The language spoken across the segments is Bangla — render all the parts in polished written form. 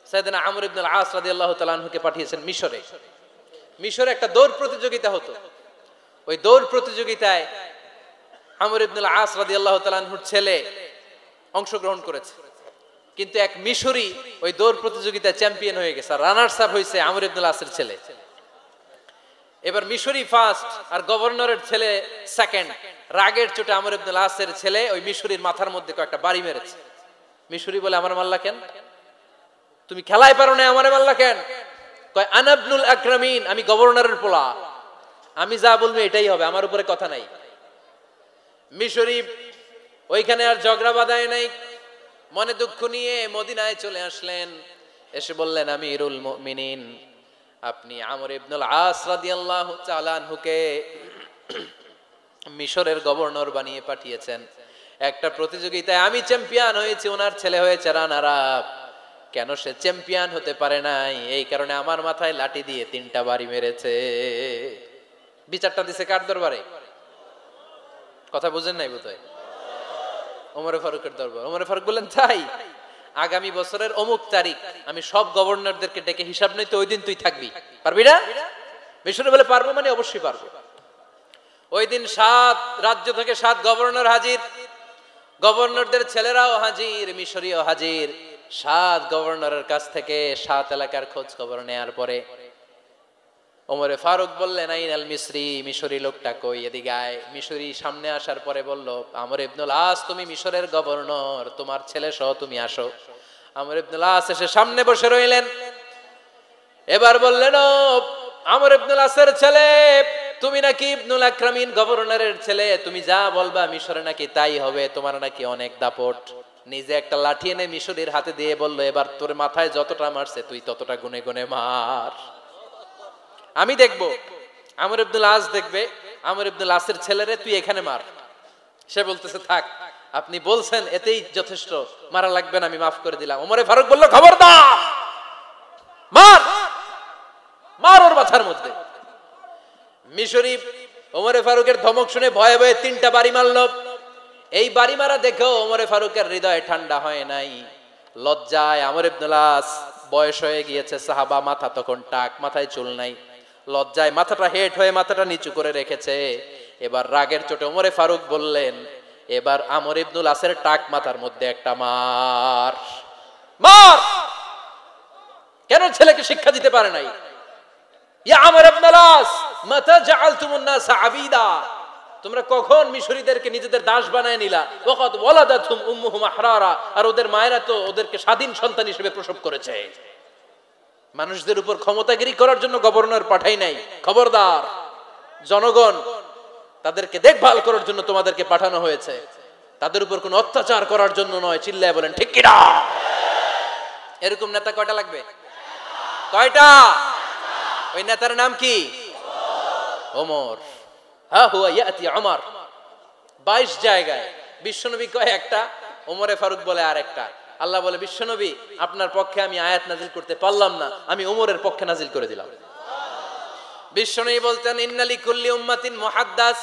সাইয়েদনা আমর ইবনে আল আস রাদিয়াল্লাহু তাআলা আনহুকে পাঠিয়েছেন মিশরে। মিশরে একটা দৌড় প্রতিযোগিতা হতো। ওই দৌড় প্রতিযোগিতায় আমর ইবনে আল আস রাদিয়াল্লাহু তাআলা আনহুর ছেলে অংশগ্রহণ করেছে, কিন্তু এক মিশরি ওই দৌড় প্রতিযোগিতায় চ্যাম্পিয়ন হয়ে গেছে, রানার্স আপ হয়েছে আমর ইবনে আল আসের ছেলে। এবার মিশরি ফার্স্ট আর গভর্নরের ছেলে সেকেন্ড। রাগের চোটে আমর ইবনে আল আসের ছেলে ওই মিশরির মাথার মধ্যে কয়েকটা বাড়ি মেরেছে। মিশরি বলে, আমার মাল্লা কেন? তুমি খেলায় পারো না, আমারে মাল্লা কেন? কয়, আনা ইবনুল আকরামিন, আমি গভর্নরের পোলা, আমি যা বলবো এটাই হবে, আমার উপরে কথা নাই। মিশরি ওইখানে আর ঝগড়া বাঁধায় নাই, মনে দুঃখ নিয়ে মদিনায় চলে আসলেন। এসে বললেন, আমিরুল মুমিনিন, আপনি আমর ইবনুল আস রাদিয়াল্লাহু তাআলা আনহুকে মিশরের গভর্নর বানিয়ে পাঠিয়েছেন। একটা প্রতিযোগিতায় আমি চ্যাম্পিয়ন হয়েছি, ওনার ছেলে হয়েছে রানার আপ। কেন সে চ্যাম্পিয়ন হতে পারে নাই? এই কারণে আমার মাথায় লাঠি দিয়ে 3টা বাড়ি মেরেছে। বিচারটা দিছে কার দরবারে? কথা বুঝেন নাই বোধহয়? ওমরে ফারুকের দরবার। ওমরে ফারুক বললেন, তাই আগামী বছরের অমুক তারিখ আমি সব গভর্নরদেরকে ডেকে হিসাব নিতে, ওই দিন তুই থাকবি, পারবি না? মিশরে বলে, পারবো। মানে অবশ্যই পারবো। ওই দিন 7 রাজ্য থেকে 7 গভর্নর হাজির, গভর্নরদের ছেলেরাও হাজির, মিশরীয় হাজির। 7 গভর্নরের কাছ থেকে 7 এলাকার খোঁজ খবর নেয়ার পরে ওমরে ফারুক বললেন, আইনাল মিসরি, মিশরি লোকটা কই, এদিকে আয়। মিশরি সামনে আসার পরে বলল, আমর ইবনুল আস, তুমি মিশরের গভর্নর, তোমার ছেলে সহ তুমি আসো। আমর ইবনুল আস এসে সামনে বসে রইলেন। এবার বললেন, ও আমর ইবনুল আসের ছেলে, তুমি নাকি ইবনুল আকরামিন গভর্নরের ছেলে, তুমি যা বলবা মিশরে নাকি তাই হবে, তোমার নাকি অনেক দাপট। নিজে একটা লাঠি এনে মিশরীর হাতে দিয়ে বলল, এবার তোর মাথায় যতটা মারছে তুই ততটা গুনে গুনে মার, আমি দেখব। আমর ইবনুল আস দেখবে, আমর ইবনুল আসের ছেলেরে তুই এখানে মার। সে বলতেছে, থাক, আপনি বলছেন এতেই যথেষ্ট, মারা লাগবে না, আমি মাফ করে দিলাম। ওমরে ফারুক বলল, খবরদার, মার, মার ওর মাথার মধ্যে। মিশরি ওমরে ফারুকের ধমক শুনে ভয়ে ভয়ে 3টা বাড়ি মারল। এই বাড়ি মারা দেখেও ওমরে ফারুকের হৃদয় ঠান্ডা হয় নাই। লজ্জায় আমর ইবনুল আস, বয়স হয়ে গিয়েছে সাহাবা, মাথা তখন টাক, মাথায় চুল নাই, লজ্জায় মাথাটা হেট হয়ে মাথাটা নিচু করে রেখেছে। এবার রাগের চোটে ওমরে ফারুক বললেন, এবার আমর ইবনুল আসের টাক মাথার মধ্যে একটা মার, মার। কেন ছেলেকে শিক্ষা দিতে পারে নাই? ইয়া আমর ইবনুল আস, মাতা জাআলতুমুন নাস আবিদা, তোমরা কখন মিশরীদেরকে নিজেদের দাস বানায় নিলা? ওয়াকাদ ওয়ালাদাতুম উম্মুহুম আহরারা, আর ওদের মায়েরা তো ওদেরকে স্বাধীন সন্তান হিসেবে প্রসব করেছে। মানুষদের উপর ক্ষমতাগিরি করার জন্য গভর্নর পাঠাই নাই। খবরদার, জনগণ তাদেরকে দেখভাল করার জন্য তোমাদেরকে পাঠানো হয়েছে, তাদের উপর কোনো অত্যাচার করার জন্য নয়। চিল্লায় বলেন ঠিক কি না? এরকম নেতা কয়টা লাগবে? কয়টা? ওই নেতার নাম কি? ওমর। হা হুয়া ইয়াতি ওমর। 22 জায়গায় বিশ্বনবী কয় একটা, ওমরে ফারুক বলে আর একটা। আল্লাহ বলে, বিশ্বনবী, আপনার পক্ষে আমি আয়াত নাজিল করতে পারলাম না, আমি ওমরের পক্ষে নাজিল করে দিলাম। বিশ্বনবী বলতেন, ইন্নালি কুল্লি উম্মাতিন মুহাদ্দাস,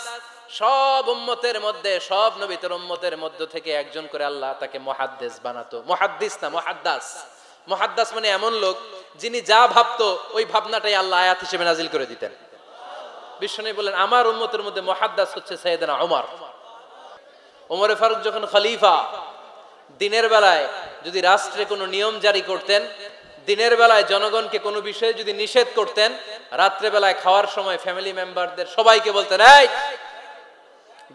সব উম্মতের মধ্যে, সব নবীদের উম্মতের মধ্য থেকে একজন করে আল্লাহ তাকে মুহাদ্দিস বানাতো। মুহাদ্দিস না, মুহাদ্দাস। মুহাদ্দাস মানে এমন লোক যিনি যা ভাবতো ওই ভাবনাটাই আল্লাহ আয়াত হিসেবে নাজিল করে দিতেন। বিশ্বনবী বলেন, আমার উম্মতের মধ্যে মুহাদ্দাস হচ্ছে সাইয়েদনা ওমর। ওমরে ফারুক যখন খলিফা, দিনের বেলায় যদি রাষ্ট্রে কোনো নিয়ম জারি করতেন, দিনের বেলায় জনগণকে কোনো বিষয়ে যদি নিষেধ করতেন, রাত্রে বেলায় খাওয়ার সময় ফ্যামিলি মেম্বারদের সবাইকে বলতেন, এই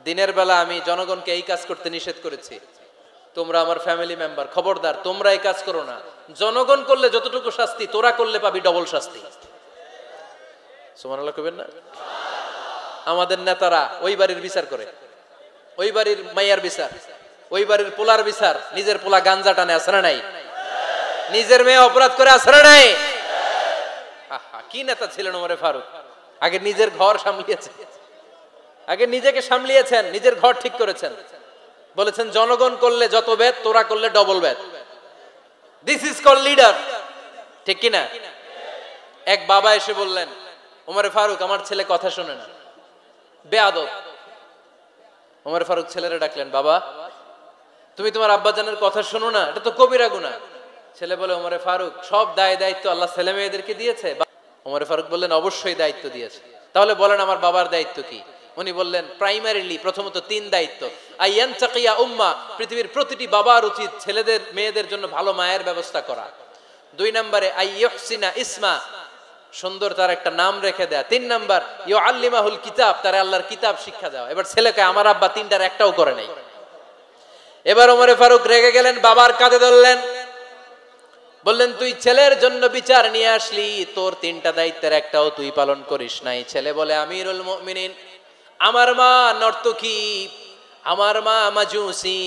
দিনের বেলা আমি জনগণকে এই কাজ করতে নিষেধ করেছি, তোমরা আমার ফ্যামিলি মেম্বার, খবরদার তোমরা এই কাজ করো না। জনগণ করলে যতটুকু শাস্তি, তোরা করলে পাবি ডবল শাস্তি। সুবহানাল্লাহ কইবেন না? আমাদের নেতারা ওই বাড়ির বিচার করে, ওই বাড়ির মাইয়ার বিচার, ওই বাড়ির পোলার বিচার, নিজের পোলা গাঞ্জা টানে, আসরে নাই? নিজের মেয়ে অপরাধ করে, আসরে নাই? কি নেতা ছিলেন ওমরে ফারুক! আগে নিজের ঘর সামলিয়েছেন, আগে নিজেকে সামলিয়েছেন, নিজের ঘর ঠিক করেছেন। বলেছেন, জনগণ করলে যত বেদ, তোরা করলে double Veda. This is call leader. ঠিক কিনা? এক বাবা এসে বললেন, ওমরে ফারুক, আমার ছেলে কথা শোনে না, বেয়াদব। ওমরে ফারুক ছেলেরে ডাকলেন, বাবা, তুমি তোমার আব্বাজানের কথা শোনো না, এটা তো কবিরা গুনাহ। ছেলে বলে ওমরে ফারুক সব দায় দায়িত্ব আল্লাহ ছেলে মেয়েদেরকে দিয়েছে? ওমরে ফারুক বললেন অবশ্যই দায়িত্ব দিয়েছে। তাহলে বলেন আমার বাবার দায়িত্ব কি? উনি বললেন প্রাইমারিলি প্রথমত 3 দায়িত্ব। আইয়ানতাকিয়া উম্মাহ, পৃথিবীর প্রতিটি বাবার উচিত ছেলেদের মেয়েদের জন্য ভালো মায়ের ব্যবস্থা করা। 2 নম্বরে আইয়ুহসিনা ইসমা, সুন্দর তার একটা নাম রেখে দেয়া। 3 নাম্বার ইউআল্লিমাহুল কিতাব, তার আল্লাহর কিতাব শিক্ষা দেওয়া। এবার ছেলেকে আমার আব্বা 3টার একটাও করে নাই। এবার ওমরে ফারুক রেগে গেলেন, বাবার কাঁধে ধরলেন, বললেন তুই ছেলের জন্য বিচার নিয়ে আসলি, তোর 3টা দায়িত্বের একটাও তুই পালন করিস নাই। ছেলে বলে আমিরুল মুমিনিন, আমার মা নর্তকী, আমার মা মাজুসি,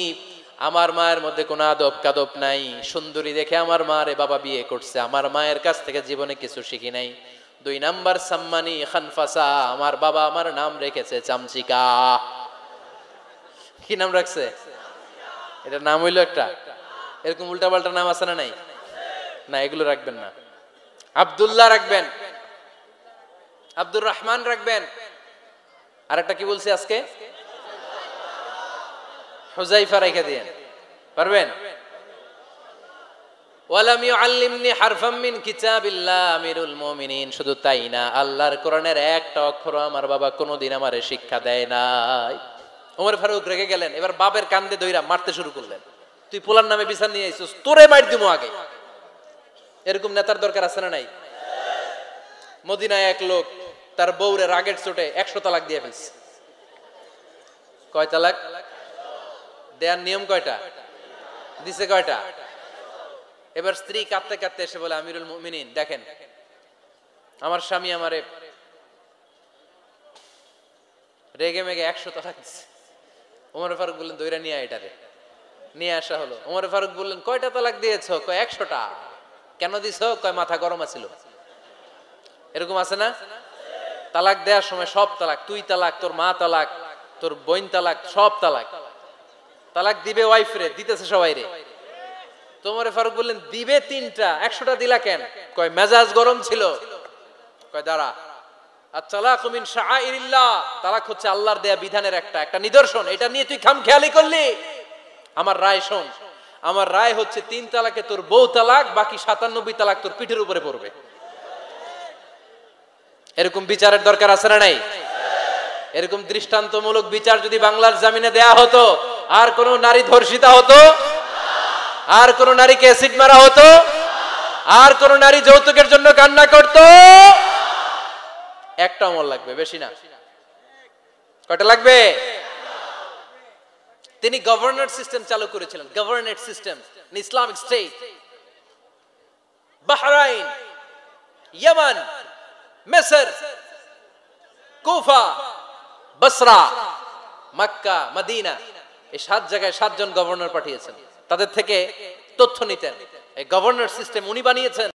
আমার মায়ের মধ্যে কোনো আদব কাদব নাই, সুন্দরী দেখে আমার মা রে বাবা বিয়ে করছে, আমার মায়ের কাছ থেকে জীবনে কিছু শিখি নাই। 2 নাম্বার সাম্মানি খানফাসা, আমার বাবা আমার নাম রেখেছে চামচিকা। কি নাম রাখছে? এটা নাম হইলো একটা? এরকম উল্টাপাল্টা নাম আছে না? নাই না, এগুলো রাখবেন না। আব্দুল্লাহ রাখবেন, আব্দুর রহমান রাখবেন, আর একটা কি বলছি আজকে? হুযায়ফা রেখে দিয়েন, পারবেন? ওয়ালাম ইউআল্লিমনি হারফাম মিন কিতাবিল্লাহ আমিরুল মুমিনিন, শুধু তাই না, আল্লাহর কোরআনের একটা অক্ষর আমার বাবা কোনোদিন আমারে শিক্ষা দেয় নাই। ওমর ফারুক রেগে গেলেন, এবার বাপের কান্দে দইরা মারতে শুরু করলেন। তুই পোলার নামে বিচার নিয়ে আইছিস, তোরে মার দিমু আগে। এরকম নেতার দরকার আছে না নাই? মদিনায় এক লোক তার বউরে রাগের চোটে 100 তালাক দিয়ে ফেলছে। কয় তালাক দেয়ার নিয়ম কয়টা? দিছে কয়টা? এবার স্ত্রী কাঁদতে কাঁদতে এসে বলে আমিরুল মুমিনিন দেখেন, আমার স্বামী আমারে রেগে মেগে 100 তালাক দিছে। ওমর ফারুক বললেন দইরা নিয়ে আয়, এটারে নিয়ে আসা হলো। ওমর ফারুক বললেন কয়টা তালাক দিয়েছো? কয় 100টা। কেন দিছো? কয় মাথা গরম আছিল। এরকম আছে না? তালাক দেওয়ার সময় সব তালাক, তুই তালাক, তোর মা তালাক, তোর বোন তালাক, সব তালাক। তালাক দিবে ওয়াইফ রে, দিতেছে সবাই রে। ওমর ফারুক বললেন দিবে 3টা, 100টা দিলা কেন? কয় মেজাজ গরম ছিল। কয় দাঁড়া, আত-তালাকু মিন শাআইরিল্লাহ, তালাক হচ্ছে আল্লাহর দেয়া বিধানের একটা নিদর্শন, এটা নিয়ে তুই খামখেয়ালি করলি। আমার রায় শোন, আমার রায় হচ্ছে 3 তালাকে তোর বউ তালাক, বাকি 97 তালাক তোর পিঠের উপরে পড়বে। এরকম বিচারের দরকার আছে না নাই? এরকম দৃষ্টান্তমূলক বিচার যদি বাংলার জমিনে দেয়া হতো, আর কোন নারী ধর্ষিতা হতো, আর কোন নারীকে অ্যাসিড মারা হতো, আর কোন নারী যৌতুকের জন্য কান্না করত? একটা অমল লাগবে, বেশি না। কয়টা লাগবে? তিনি গভর্নর সিস্টেম চালু করেছিলেন, governor system, Islamic state. Bahrain, Yemen, মিসর, কুফা, বসরা, মক্কা, মদিনা, এই 7 জায়গায় 7 জন গভর্নর পাঠিয়েছেন। তাদের থেকে তথ্য নিতেন। এই গভর্নর সিস্টেম উনি বানিয়েছেন।